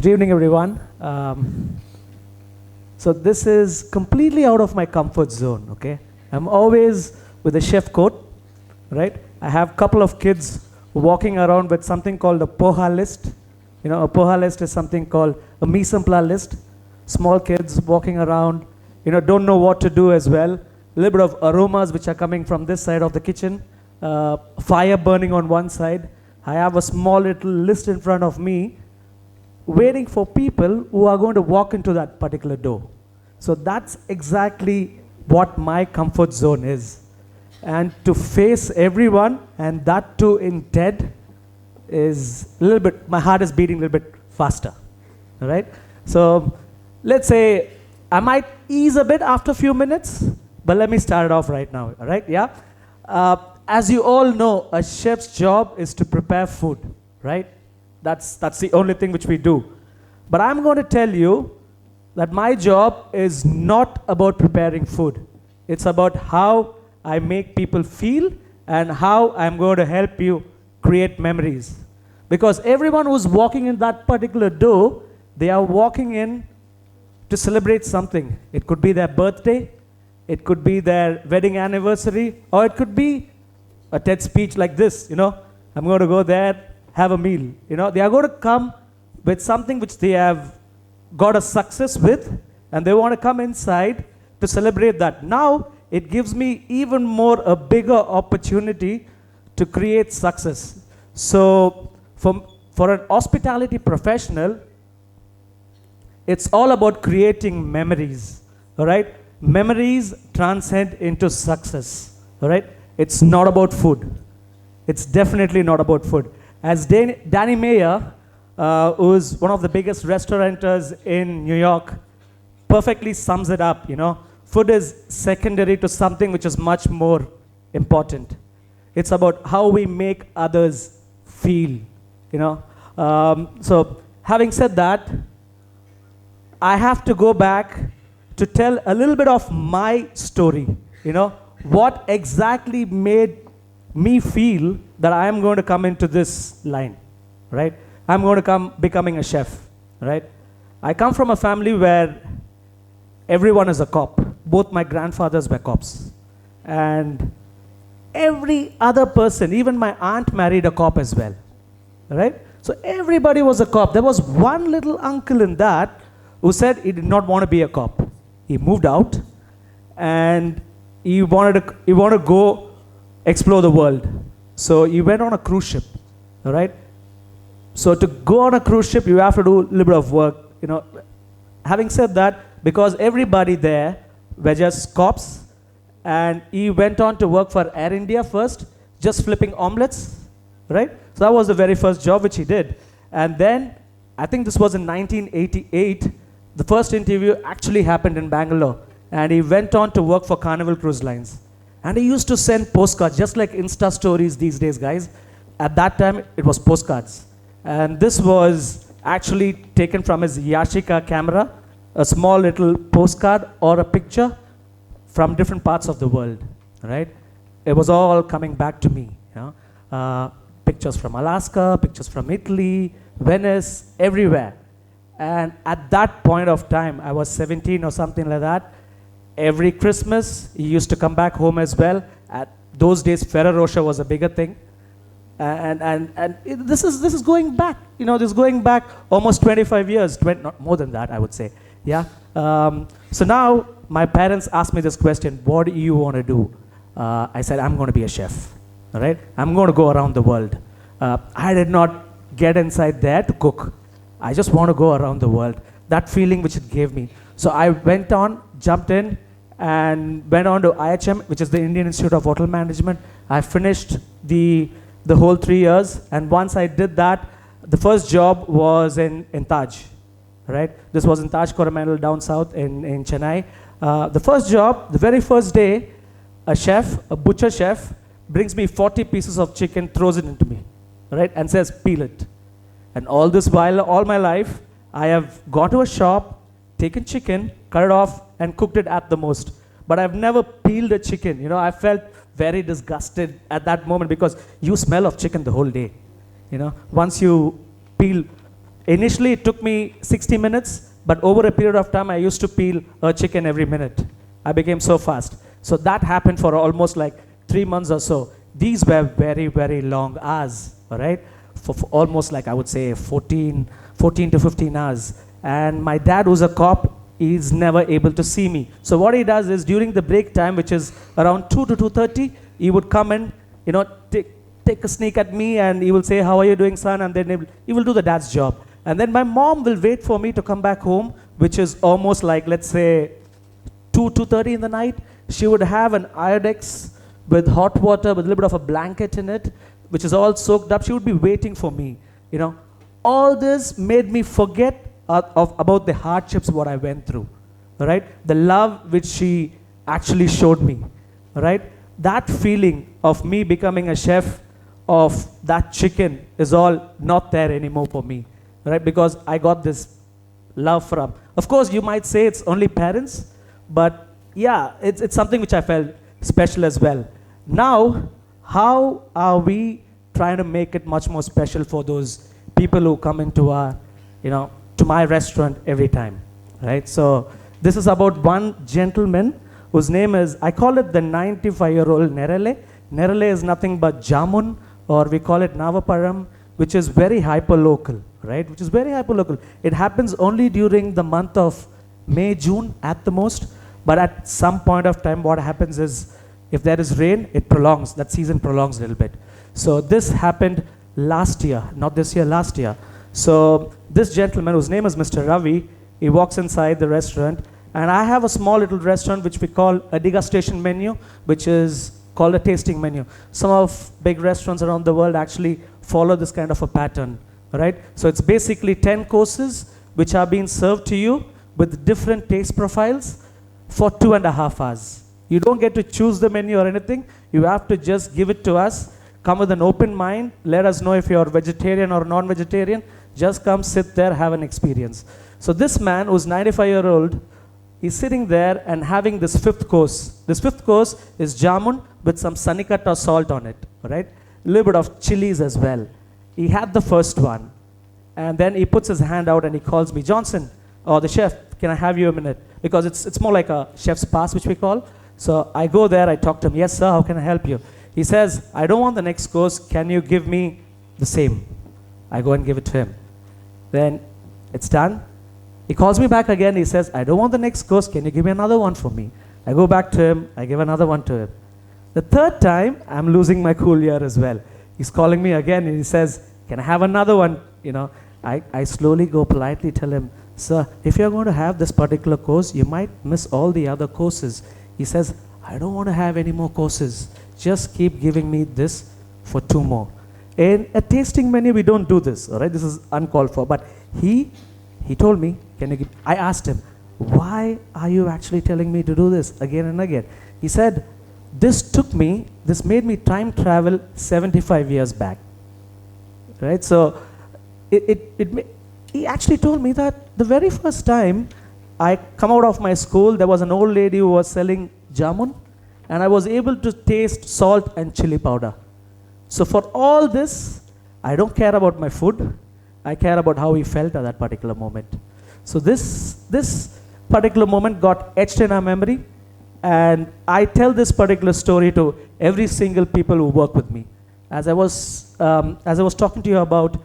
Good evening, everyone. So this is completely out of my comfort zone, okay? I'm always with a chef coat, right? I have a couple of kids walking around with something called a poha list. You know, a poha list is something called a mise en place list. Small kids walking around, you know, don't know what to do as well. A little bit of aromas which are coming from this side of the kitchen. Fire burning on one side. I have a small little list in front of me waiting for people who are going to walk into that particular door. So that's exactly what my comfort zone is. And to face everyone, and that too in TED, is a little bit, my heart is beating a little bit faster, all right? So let's say I might ease a bit after a few minutes, but let me start it off right now, all right, yeah? As you all know, a chef's job is to prepare food, right? That's the only thing which we do. But I'm going to tell you that my job is not about preparing food. It's about how I make people feel and how I'm going to help you create memories. Because everyone who's walking in that particular door, they are walking in to celebrate something. It could be their birthday, it could be their wedding anniversary, or it could be a TED speech like this, you know. I'm going to go there, have a meal. You know, they are going to come with something which they have got a success with, and they want to come inside to celebrate that. Now, it gives me even more a bigger opportunity to create success. So, for an hospitality professional, it's all about creating memories, all right? Memories transcend into success, all right? It's not about food. It's definitely not about food. As Danny Meyer, who is one of the biggest restaurateurs in New York, perfectly sums it up, you know. Food is secondary to something which is much more important. It's about how we make others feel, you know. So having said that, I have to go back to tell a little bit of my story, you know. What exactly made me feel that I am going to come into this line, right? I'm going to come becoming a chef, right? I come from a family where everyone is a cop. Both my grandfathers were cops. And every other person, even my aunt married a cop as well, right? So everybody was a cop. There was one little uncle in that who said he did not want to be a cop. He moved out and he wanted to go explore the world. So he went on a cruise ship, all right? So to go on a cruise ship, you have to do a little bit of work, you know. Having said that, because everybody there were just cops, and he went on to work for Air India first, just flipping omelets, right? So that was the very first job which he did. And then, I think this was in 1988, the first interview actually happened in Bangalore, and he went on to work for Carnival Cruise Lines. And he used to send postcards, just like Insta stories these days, guys. At that time, it was postcards. And this was actually taken from his Yashica camera, a small little postcard or a picture from different parts of the world, right? It was all coming back to me, you know? Pictures from Alaska, pictures from Italy, Venice, everywhere. And at that point of time, I was 17 or something like that. Every Christmas, he used to come back home as well. At those days, Ferrero Rocher was a bigger thing. This is going back, you know, this is going back almost 25 years, not more than that, I would say, yeah. So now, my parents asked me this question, what do you want to do? I said, I'm going to be a chef, all right? I'm going to go around the world. I did not get inside there to cook. I just want to go around the world. That feeling which it gave me. So I went on, jumped in, and went on to IHM, which is the Indian Institute of Hotel Management. I finished the whole 3 years, and once I did that, the first job was in Taj, right? This was in Taj Coromandel down south in Chennai. The first job, the very first day, a chef, a butcher chef, brings me 40 pieces of chicken, throws it into me, right? And says, peel it. And all this while, all my life, I have gone to a shop, taken chicken, cut it off, and cooked it at the most. But I've never peeled a chicken. You know, I felt very disgusted at that moment because you smell of chicken the whole day. You know, once you peel Initially, it took me 60 minutes, but over a period of time, I used to peel a chicken every minute. I became so fast. So that happened for almost like 3 months or so. These were very, very long hours, all right? For almost like, I would say, 14 to 15 hours. And my dad, who's a cop, is never able to see me. So what he does is during the break time, which is around 2 to 2:30, he would come and, take a sneak at me, and he will say, "How are you doing, son?" And then he will do the dad's job. And then my mom will wait for me to come back home, which is almost like, let's say, 2:30 in the night. She would have an iodex with hot water, with a little bit of a blanket in it, which is all soaked up. She would be waiting for me. All this made me forget about the hardships what I went through. Right? The love which she actually showed me. Right? That feeling of me becoming a chef of that chicken is all not there anymore for me. Right? Because I got this love from. Of course, you might say it's only parents, but yeah, it's something which I felt special as well. Now, how are we trying to make it much more special for those people who come into our, to my restaurant every time, right? So this is about one gentleman whose name is, I call it the 95-year-old Nerele. Nerele is nothing but jamun, or we call it navaparam, which is very hyper-local, right? Which is very hyper-local. It happens only during the month of May, June at the most, but at some point of time what happens is, if there is rain, it prolongs, that season prolongs a little bit. So this happened last year, not this year, last year. So this gentleman, whose name is Mr. Ravi, he walks inside the restaurant, and I have a small little restaurant which we call a degustation menu, which is called a tasting menu. Some of big restaurants around the world actually follow this kind of a pattern, right? So it's basically 10 courses which are being served to you with different taste profiles for 2.5 hours. You don't get to choose the menu or anything. You have to just give it to us. Come with an open mind. Let us know if you're vegetarian or non-vegetarian. Just come, sit there, have an experience. So this man, who's 95-year-old, is sitting there and having this 5th course. This 5th course is jamun with some sanikata salt on it, right? A little bit of chilies as well. He had the first one, and then he puts his hand out and he calls me, "Johnson, or the chef, can I have you a minute?" Because it's more like a chef's pass, which we call. So I go there, I talk to him. "Yes, sir, how can I help you?" He says, "I don't want the next course. Can you give me the same?" I go and give it to him. Then it's done. He calls me back again. He says, "I don't want the next course. Can you give me another one for me?" I go back to him. I give another one to him. The 3rd time, I'm losing my cool here as well. He's calling me again, and he says, "Can I have another one?" I slowly go politely tell him, "Sir, if you're going to have this particular course, you might miss all the other courses." He says, "I don't want to have any more courses. Just keep giving me this for 2 more. In a tasting menu, we don't do this, all right? This is uncalled for. But he told me, I asked him, "Why are you actually telling me to do this again and again?" He said, this made me time travel 75 years back, right? So he actually told me that the very first time I come out of my school, there was an old lady who was selling jamun, and I was able to taste salt and chili powder. So for all this, I don't care about my food. I care about how he felt at that particular moment. So this particular moment got etched in our memory, and I tell this particular story to every single people who work with me. As I was talking to you about,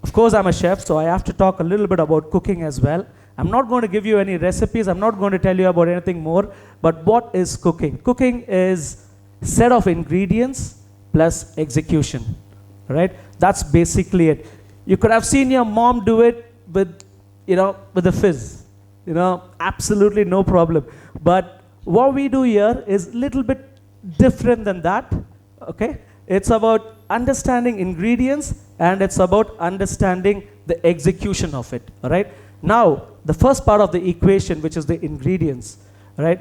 of course I'm a chef, so I have to talk a little bit about cooking as well. I'm not going to give you any recipes. I'm not going to tell you about anything more. But what is cooking? Cooking is set of ingredients plus execution, right? That's basically it. You could have seen your mom do it with a fizz, absolutely no problem. But what we do here is a little bit different than that, okay? It's about understanding ingredients, and it's about understanding the execution of it, all right? Now, the first part of the equation, which is the ingredients, right?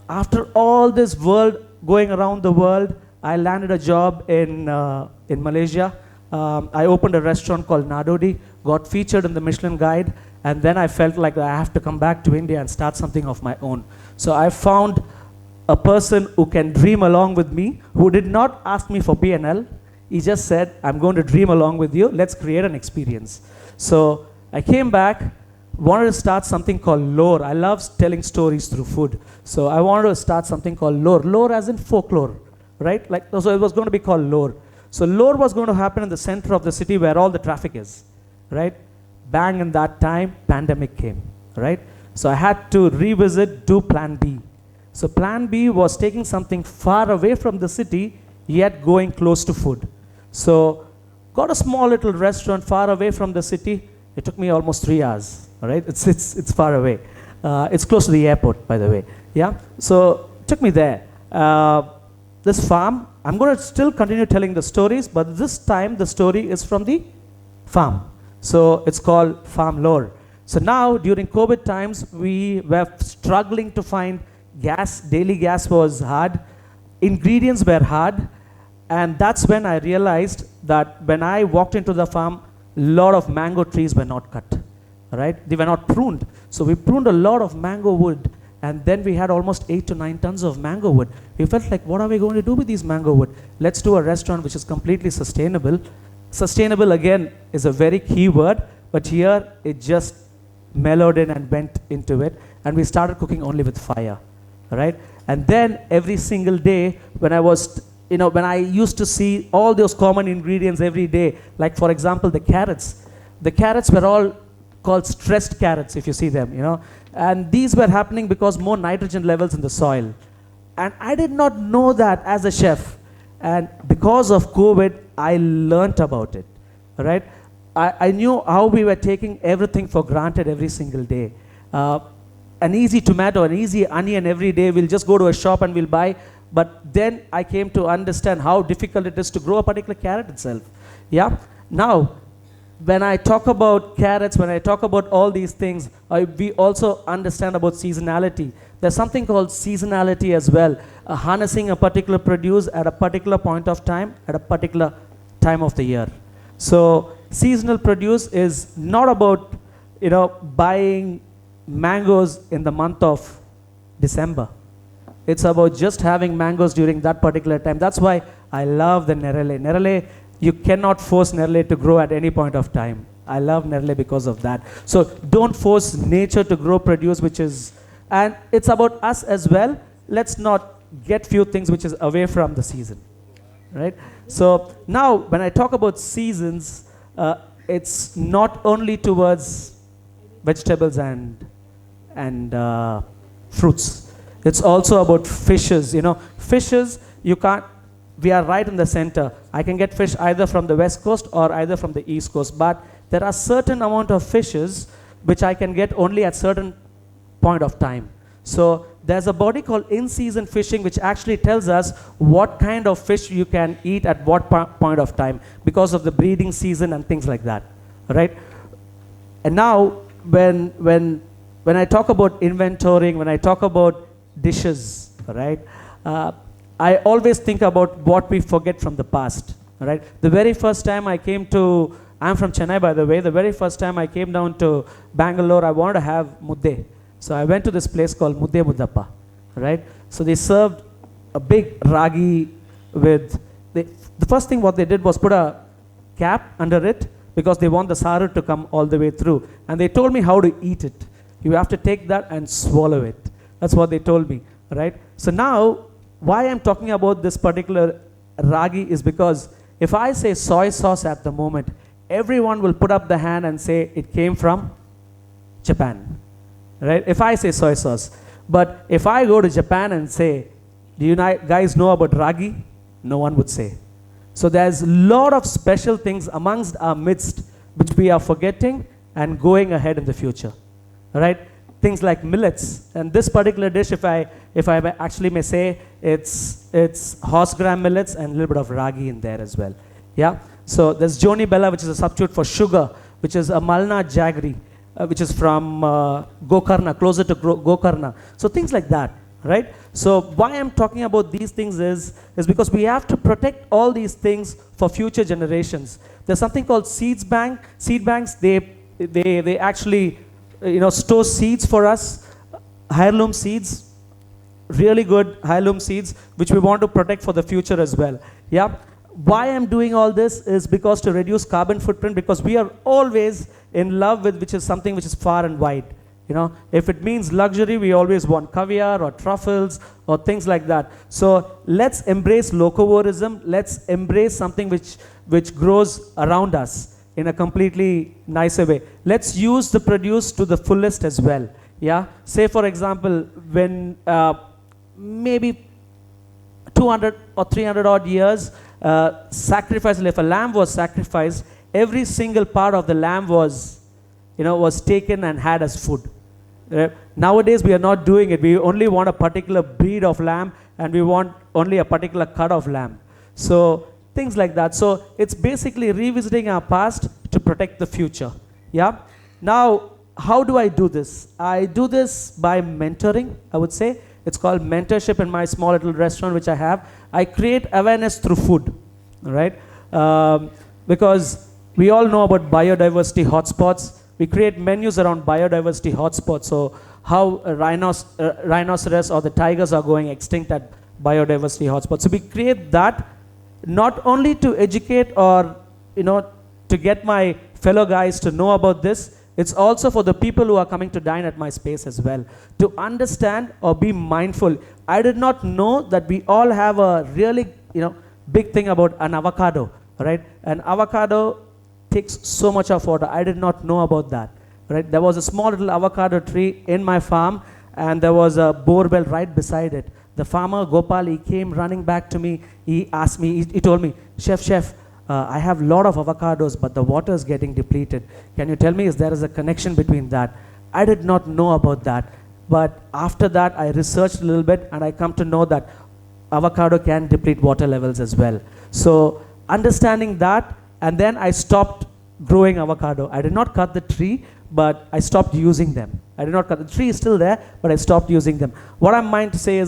After all this world, going around the world, I landed a job in Malaysia. I opened a restaurant called Nadodi, got featured in the Michelin Guide, and then I felt like I have to come back to India and start something of my own. So I found a person who can dream along with me, who did not ask me for P&L. He just said, "I'm going to dream along with you. Let's create an experience." So I came back, wanted to start something called lore. I love telling stories through food. So I wanted to start something called lore. Lore as in folklore, right? Like, so it was going to be called lore. So lore was going to happen in the center of the city where all the traffic is, right? Bang, in that time, pandemic came, right? So I had to revisit, do plan B. So plan B was taking something far away from the city, yet going close to food. So got a small little restaurant far away from the city. It took me almost 3 hours, all right? It's far away. It's close to the airport, by the way, yeah? So it took me there. This farm, I'm going to still continue telling the stories, but this time the story is from the farm. So it's called farm lore. So now during COVID times, we were struggling to find gas. Daily gas was hard. Ingredients were hard. And that's when I realized that when I walked into the farm, a lot of mango trees were not cut, right? They were not pruned. So we pruned a lot of mango wood, and then we had almost 8 to 9 tons of mango wood. We felt like, what are we going to do with these mango wood? Let's do a restaurant which is completely sustainable. Sustainable, again, is a very key word, but here it just mellowed in and went into it, and we started cooking only with fire, right? And then every single day when I was, when I used to see all those common ingredients every day, like for example, the carrots. The carrots were all called stressed carrots, if you see them, and these were happening because more nitrogen levels in the soil. And I did not know that as a chef. And because of COVID, I learnt about it, right? I knew how we were taking everything for granted every single day. An easy tomato, an easy onion every day, we'll just go to a shop and we'll buy. But then I came to understand how difficult it is to grow a particular carrot itself. Yeah? Now, when I talk about carrots, when I talk about all these things, we also understand about seasonality. There's something called seasonality as well. Harnessing a particular produce at a particular point of time, at a particular time of the year. So seasonal produce is not about, buying mangoes in the month of December. It's about just having mangoes during that particular time. That's why I love the Nerele. Nerele, you cannot force Nerele to grow at any point of time. I love Nerele because of that. So don't force nature to grow produce, and it's about us as well. Let's not get few things which is away from the season, right? So now when I talk about seasons, it's not only towards vegetables and fruits. It's also about fishes. Fishes, we are right in the center. I can get fish either from the west coast or either from the east coast, but there are certain amount of fishes which I can get only at certain point of time. So there's a body called in-season fishing which actually tells us what kind of fish you can eat at what point of time because of the breeding season and things like that, right? And now when I talk about inventorying, when I talk about dishes, right? I always think about what we forget from the past, right? The very first time I'm from Chennai, by the way. The very first time I came down to Bangalore, I wanted to have mudde. So I went to this place called Mudde Muddappa, right? So they served a big ragi with, the first thing what they did was put a cap under it because they want the saru to come all the way through. And they told me how to eat it. You have to take that and swallow it. That's what they told me, right? So now, why I'm talking about this particular ragi is because if I say soy sauce at the moment, everyone will put up the hand and say it came from Japan, right? If I say soy sauce. But if I go to Japan and say, do you guys know about ragi? No one would say. So there's a lot of special things amongst our midst which we are forgetting and going ahead in the future, right? Things like millets, and this particular dish, if I actually may say, it's horse gram millets and a little bit of ragi in there as well. Yeah. So there's Joni Bella, which is a substitute for sugar, which is a Malna jaggery, which is from Gokarna, closer to Gokarna. So things like that, right? So why I'm talking about these things is because we have to protect all these things for future generations. There's something called seeds bank. Seed banks, they actually store seeds for us, heirloom seeds, really good heirloom seeds, which we want to protect for the future as well. Yeah. Why I'm doing all this is because to reduce carbon footprint, because we are always in love with which is something which is far and wide. You know, if it means luxury, we always want caviar or truffles or things like that. So let's embrace locavorism. Let's embrace something which grows around us in a completely nicer way. Let's use the produce to the fullest as well. Yeah. Say for example, when maybe 200 or 300 odd years, sacrifice. If a lamb was sacrificed, every single part of the lamb was taken and had as food. Nowadays we are not doing it. We only want a particular breed of lamb, and we want only a particular cut of lamb. So things like that. So it's basically revisiting our past to protect the future. Yeah. Now, how do I do this? I do this by mentoring, I would say. It's called mentorship in my small little restaurant which I have. I create awareness through food, right? Because we all know about biodiversity hotspots. We create menus around biodiversity hotspots. So how rhinoceros or the tigers are going extinct at biodiversity hotspots. So we create that not only to educate or to get my fellow guys to know about this. It's also for the people who are coming to dine at my space as well, to understand or be mindful. I did not know that we all have a really big thing about an avocado, right? An avocado takes so much of water. I did not know about that, right? There was a small little avocado tree in my farm, and there was a bore well right beside it. The farmer, Gopal, he came running back to me. He asked me, he told me, Chef, I have a lot of avocados, but the water is getting depleted. Can you tell me if there is a connection between that? I did not know about that. But after that, I researched a little bit, and I come to know that avocado can deplete water levels as well. So understanding that, and then I stopped growing avocado. I did not cut the tree, but I stopped using them. I did not cut the tree, is still there, but I stopped using them. What I mean to say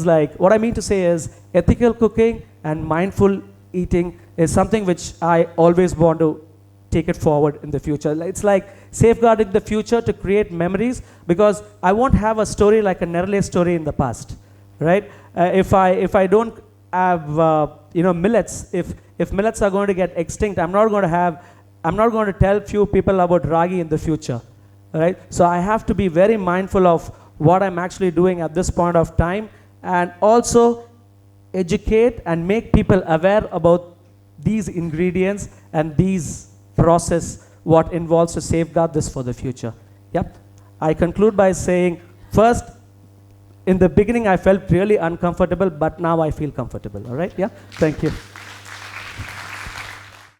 is ethical cooking and mindful eating is something which I always want to take it forward in the future. It's like safeguarding the future to create memories, because I won't have a story like a Nerle story in the past, right? If I don't have millets, if millets are going to get extinct, I'm not going to tell few people about ragi in the future, right? So I have to be very mindful of what I'm actually doing at this point of time, and also educate and make people aware about these ingredients and these process what involves to safeguard this for the future. Yep. I conclude by saying, first, in the beginning I felt really uncomfortable, but now I feel comfortable. All right? Yeah. Thank you.